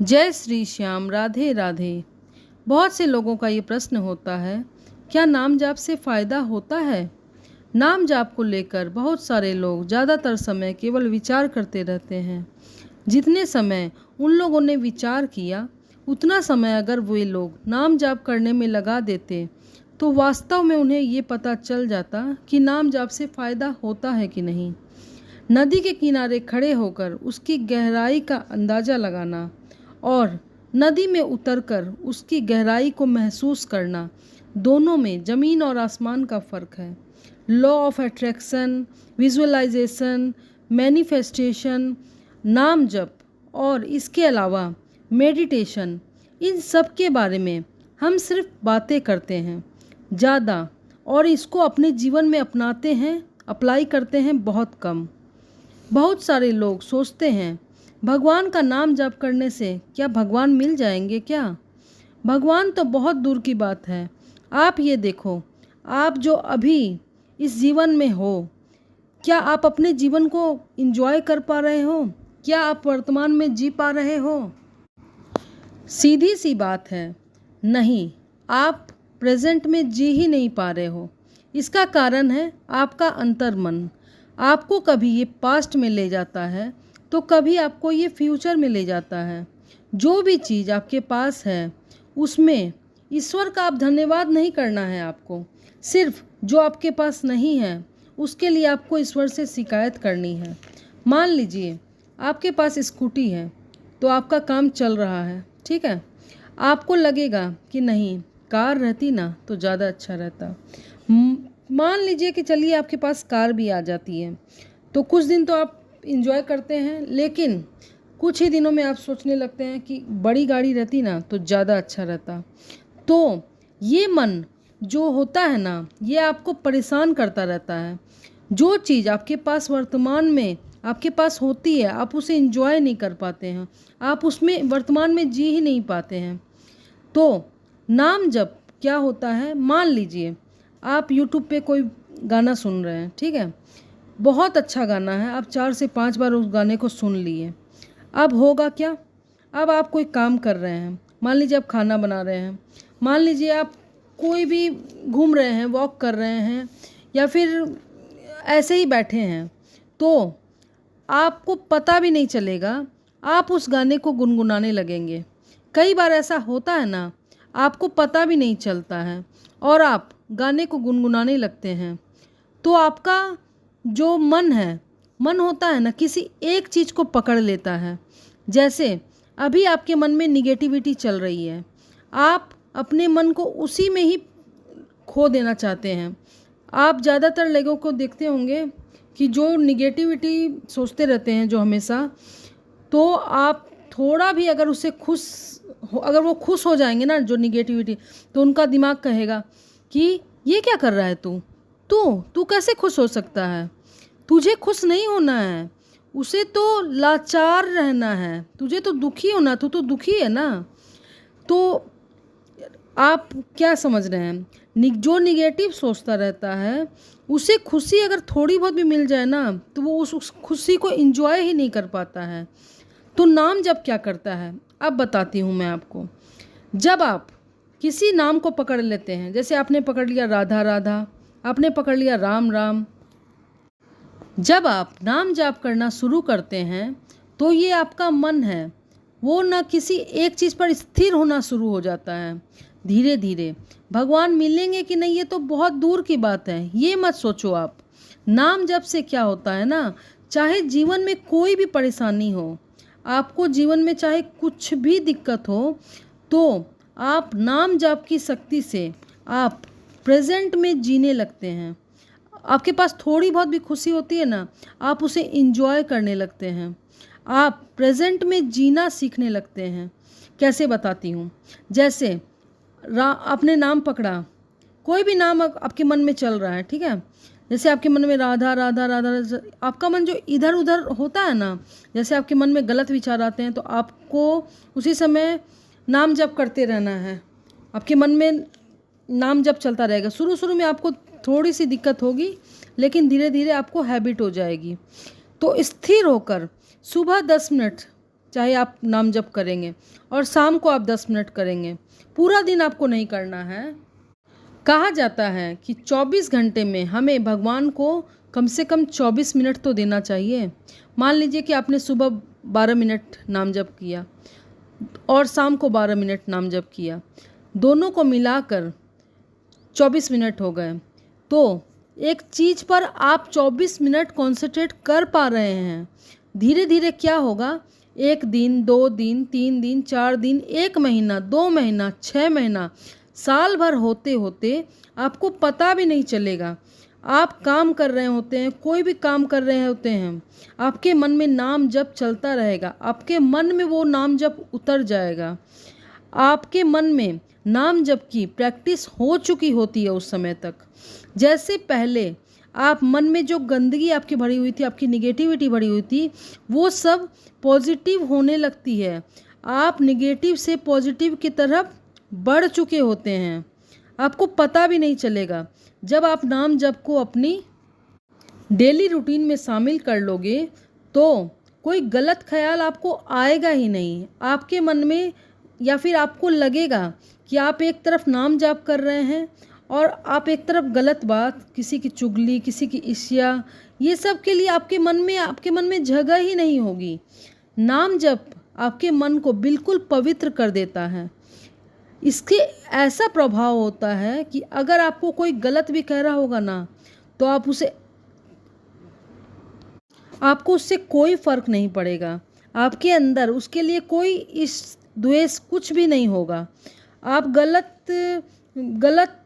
जय श्री श्याम, राधे राधे। बहुत से लोगों का ये प्रश्न होता है, क्या नाम जाप से फ़ायदा होता है? नाम जाप को लेकर बहुत सारे लोग ज़्यादातर समय केवल विचार करते रहते हैं। जितने समय उन लोगों ने विचार किया, उतना समय अगर वे लोग नाम जाप करने में लगा देते तो वास्तव में उन्हें ये पता चल जाता कि नाम जाप से फ़ायदा होता है कि नहीं। नदी के किनारे खड़े होकर उसकी गहराई का अंदाज़ा लगाना और नदी में उतरकर उसकी गहराई को महसूस करना, दोनों में ज़मीन और आसमान का फ़र्क है। Law of attraction, visualisation, manifestation, नाम जप और इसके अलावा मेडिटेशन, इन सब के बारे में हम सिर्फ बातें करते हैं ज़्यादा, और इसको अपने जीवन में अपनाते हैं, अप्लाई करते हैं बहुत कम। बहुत सारे लोग सोचते हैं भगवान का नाम जाप करने से क्या भगवान मिल जाएंगे क्या? भगवान तो बहुत दूर की बात है। आप ये देखो, आप जो अभी इस जीवन में हो, क्या आप अपने जीवन को एंजॉय कर पा रहे हो? क्या आप वर्तमान में जी पा रहे हो? सीधी सी बात है, नहीं, आप प्रेजेंट में जी ही नहीं पा रहे हो। इसका कारण है आपका अंतर्मन। आपको कभी ये पास्ट में ले जाता है तो कभी आपको ये फ्यूचर में ले जाता है। जो भी चीज़ आपके पास है उसमें ईश्वर का आप धन्यवाद नहीं करना है आपको। सिर्फ जो आपके पास नहीं है उसके लिए आपको ईश्वर से शिकायत करनी है। मान लीजिए आपके पास स्कूटी है तो आपका काम चल रहा है, ठीक है। आपको लगेगा कि नहीं, कार रहती ना तो ज़्यादा अच्छा रहता। मान लीजिए कि चलिए आपके पास कार भी आ जाती है तो कुछ दिन तो आप इंजॉय करते हैं, लेकिन कुछ ही दिनों में आप सोचने लगते हैं कि बड़ी गाड़ी रहती ना तो ज़्यादा अच्छा रहता। तो ये मन जो होता है ना, ये आपको परेशान करता रहता है। जो चीज़ आपके पास वर्तमान में आपके पास होती है, आप उसे इंजॉय नहीं कर पाते हैं, आप उसमें वर्तमान में जी ही नहीं पाते हैं। तो नाम जप क्या होता है, मान लीजिए आप यूट्यूब पे कोई गाना सुन रहे हैं, ठीक है, बहुत अच्छा गाना है, आप 4 से 5 बार उस गाने को सुन लिए। अब होगा क्या, अब आप कोई काम कर रहे हैं, मान लीजिए आप खाना बना रहे हैं, मान लीजिए आप कोई भी घूम रहे हैं, वॉक कर रहे हैं, या फिर ऐसे ही बैठे हैं, तो आपको पता भी नहीं चलेगा, आप उस गाने को गुनगुनाने लगेंगे। कई बार ऐसा होता है ना, आपको पता भी नहीं चलता है और आप गाने को गुनगुनाने लगते हैं। तो आपका जो मन है, मन होता है ना, किसी एक चीज़ को पकड़ लेता है। जैसे अभी आपके मन में निगेटिविटी चल रही है, आप अपने मन को उसी में ही खो देना चाहते हैं। आप ज़्यादातर लोगों को देखते होंगे कि जो निगेटिविटी सोचते रहते हैं जो हमेशा, तो आप थोड़ा भी अगर उससे अगर वो खुश हो जाएंगे ना जो निगेटिविटी, तो उनका दिमाग कहेगा कि ये क्या कर रहा है तू कैसे खुश हो सकता है? तुझे खुश नहीं होना है, उसे तो लाचार रहना है, तुझे तो दुखी होना, तू तो दुखी है ना। तो आप क्या समझ रहे हैं, जो निगेटिव सोचता रहता है उसे खुशी अगर थोड़ी बहुत भी मिल जाए ना तो वो उस खुशी को एंजॉय ही नहीं कर पाता है। तो नाम जब क्या करता है, अब बताती हूँ मैं आपको। जब आप किसी नाम को पकड़ लेते हैं, जैसे आपने पकड़ लिया राधा राधा, आपने पकड़ लिया राम राम, जब आप नाम जाप करना शुरू करते हैं तो ये आपका मन है, वो ना किसी एक चीज़ पर स्थिर होना शुरू हो जाता है। धीरे धीरे भगवान मिलेंगे कि नहीं ये तो बहुत दूर की बात है, ये मत सोचो आप। नाम जप से क्या होता है ना, चाहे जीवन में कोई भी परेशानी हो, आपको जीवन में चाहे कुछ भी दिक्कत हो, तो आप नाम जाप की शक्ति से आप प्रेजेंट में जीने लगते हैं। आपके पास थोड़ी बहुत भी खुशी होती है ना, आप उसे इंजॉय करने लगते हैं, आप प्रेजेंट में जीना सीखने लगते हैं। कैसे बताती हूँ, जैसे आपने नाम पकड़ा, कोई भी नाम आपके मन में चल रहा है, ठीक है, जैसे आपके मन में राधा राधा राधा, आपका मन जो इधर उधर होता है ना, जैसे आपके मन में गलत विचार आते हैं तो आपको उसी समय नाम जप करते रहना है। आपके मन में नाम जप चलता रहेगा। शुरू शुरू में आपको थोड़ी सी दिक्कत होगी, लेकिन धीरे धीरे आपको हैबिट हो जाएगी। तो स्थिर होकर सुबह 10 मिनट चाहे आप नाम जप करेंगे, और शाम को आप 10 मिनट करेंगे। पूरा दिन आपको नहीं करना है। कहा जाता है कि 24 घंटे में हमें भगवान को कम से कम 24 मिनट तो देना चाहिए। मान लीजिए कि आपने सुबह 12 मिनट नाम जप किया और शाम को 12 मिनट नाम जप किया, दोनों को मिलाकर 24 मिनट हो गए। तो एक चीज़ पर आप 24 मिनट कॉन्सेंट्रेट कर पा रहे हैं। धीरे धीरे क्या होगा, 1 दिन, 2 दिन, 3 दिन, 4 दिन, 1 महीना, 2 महीना, 6 महीना, साल भर होते होते आपको पता भी नहीं चलेगा। आप काम कर रहे होते हैं, कोई भी काम कर रहे होते हैं, आपके मन में नाम जप चलता रहेगा, आपके मन में वो नाम जप उतर जाएगा। आपके मन में नाम जप की प्रैक्टिस हो चुकी होती है उस समय तक। जैसे पहले आप मन में जो गंदगी आपकी भरी हुई थी, आपकी निगेटिविटी भरी हुई थी, वो सब पॉजिटिव होने लगती है। आप निगेटिव से पॉजिटिव की तरफ बढ़ चुके होते हैं, आपको पता भी नहीं चलेगा। जब आप नाम जप को अपनी डेली रूटीन में शामिल कर लोगे तो कोई गलत ख्याल आपको आएगा ही नहीं आपके मन में, या फिर आपको लगेगा कि आप एक तरफ नाम जाप कर रहे हैं और आप एक तरफ गलत बात, किसी की चुगली, किसी की ईर्ष्या, ये सब के लिए आपके मन में जगह ही नहीं होगी। नाम जप आपके मन को बिल्कुल पवित्र कर देता है। इसके ऐसा प्रभाव होता है कि अगर आपको कोई गलत भी कह रहा होगा ना, तो आपको उससे कोई फर्क नहीं पड़ेगा। आपके अंदर उसके लिए कोई इस द्वेष कुछ भी नहीं होगा। आप गलत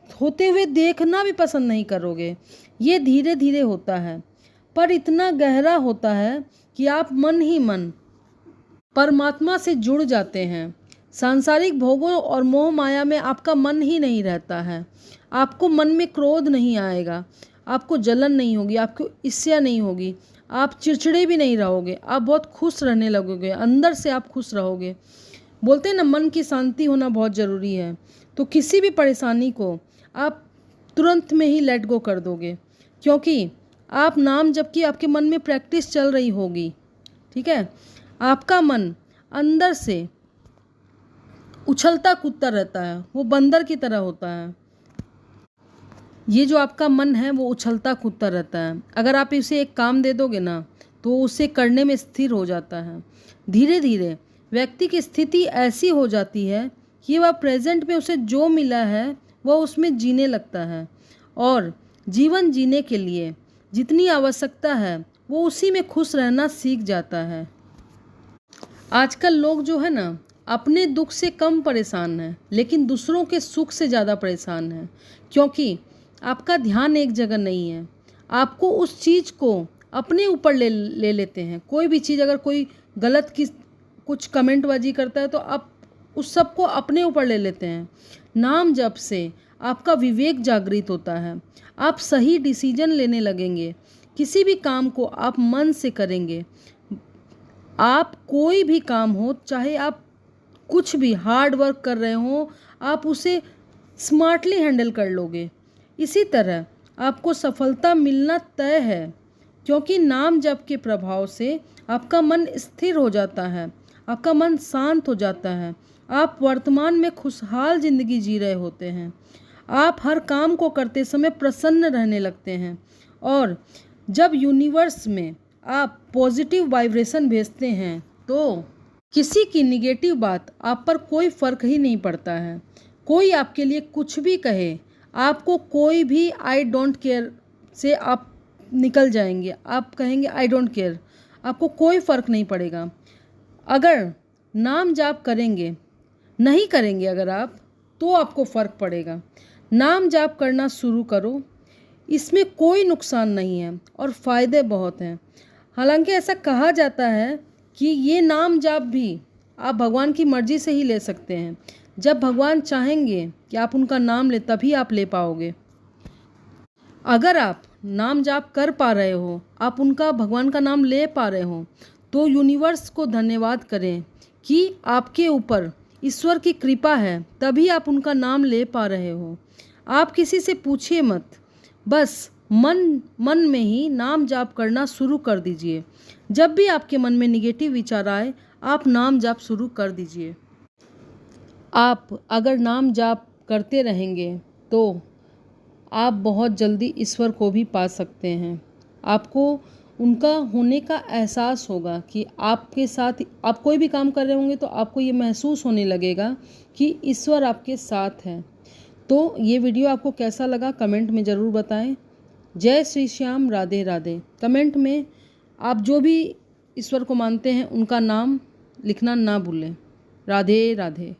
होते हुए देखना भी पसंद नहीं करोगे। ये धीरे धीरे होता है, पर इतना गहरा होता है कि आप मन ही मन परमात्मा से जुड़ जाते हैं। सांसारिक भोगों और मोह माया में आपका मन ही नहीं रहता है। आपको मन में क्रोध नहीं आएगा, आपको जलन नहीं होगी, आपको ईर्ष्या नहीं होगी, आप चिड़चिड़े भी नहीं रहोगे, आप बहुत खुश रहने लगोगे, अंदर से आप खुश रहोगे। बोलते हैं ना, मन की शांति होना बहुत ज़रूरी है। तो किसी भी परेशानी को आप तुरंत में ही लेट गो कर दोगे, क्योंकि आप नाम जबकि आपके मन में प्रैक्टिस चल रही होगी। ठीक है, आपका मन अंदर से उछलता कूदता रहता है, वो बंदर की तरह होता है। ये जो आपका मन है वो उछलता कूदता रहता है। अगर आप इसे एक काम दे दोगे ना, तो उसे करने में स्थिर हो जाता है। धीरे धीरे व्यक्ति की स्थिति ऐसी हो जाती है कि वह प्रेजेंट में उसे जो मिला है वह उसमें जीने लगता है, और जीवन जीने के लिए जितनी आवश्यकता है वो उसी में खुश रहना सीख जाता है। आजकल लोग जो है ना, अपने दुख से कम परेशान हैं, लेकिन दूसरों के सुख से ज़्यादा परेशान हैं, क्योंकि आपका ध्यान एक जगह नहीं है। आपको उस चीज़ को अपने ऊपर ले लेते हैं। कोई भी चीज़, अगर कोई गलत की कुछ कमेंटबाजी करता है तो आप उस सब को अपने ऊपर ले लेते हैं। नाम जप से आपका विवेक जागृत होता है, आप सही डिसीजन लेने लगेंगे, किसी भी काम को आप मन से करेंगे। आप कोई भी काम हो, चाहे आप कुछ भी हार्ड वर्क कर रहे हो, आप उसे स्मार्टली हैंडल कर लोगे। इसी तरह आपको सफलता मिलना तय है, क्योंकि नाम जप के प्रभाव से आपका मन स्थिर हो जाता है, आपका मन शांत हो जाता है, आप वर्तमान में खुशहाल ज़िंदगी जी रहे होते हैं। आप हर काम को करते समय प्रसन्न रहने लगते हैं, और जब यूनिवर्स में आप पॉजिटिव वाइब्रेशन भेजते हैं तो किसी की निगेटिव बात आप पर कोई फ़र्क ही नहीं पड़ता है। कोई आपके लिए कुछ भी कहे, आपको कोई भी आई डोंट केयर से आप निकल जाएंगे। आप कहेंगे आई डोंट केयर, आपको कोई फ़र्क नहीं पड़ेगा। अगर नाम जाप करेंगे, नहीं करेंगे अगर आप, तो आपको फ़र्क पड़ेगा। नाम जाप करना शुरू करो, इसमें कोई नुकसान नहीं है और फ़ायदे बहुत हैं। हालांकि ऐसा कहा जाता है कि ये नाम जाप भी आप भगवान की मर्ज़ी से ही ले सकते हैं। जब भगवान चाहेंगे कि आप उनका नाम ले, तभी आप ले पाओगे। अगर आप नाम जाप कर पा रहे हो, आप उनका भगवान का नाम ले पा रहे हो, तो यूनिवर्स को धन्यवाद करें कि आपके ऊपर ईश्वर की कृपा है, तभी आप उनका नाम ले पा रहे हो। आप किसी से पूछिए मत, बस मन में ही नाम जाप करना शुरू कर दीजिए। जब भी आपके मन में निगेटिव विचार आए, आप नाम जाप शुरू कर दीजिए। आप अगर नाम जाप करते रहेंगे तो आप बहुत जल्दी ईश्वर को भी पा सकते हैं। आपको उनका होने का एहसास होगा कि आपके साथ आप कोई भी काम कर रहे होंगे तो आपको ये महसूस होने लगेगा कि ईश्वर आपके साथ है। तो ये वीडियो आपको कैसा लगा कमेंट में ज़रूर बताएं। जय श्री श्याम, राधे राधे। कमेंट में आप जो भी ईश्वर को मानते हैं उनका नाम लिखना ना भूलें। राधे राधे।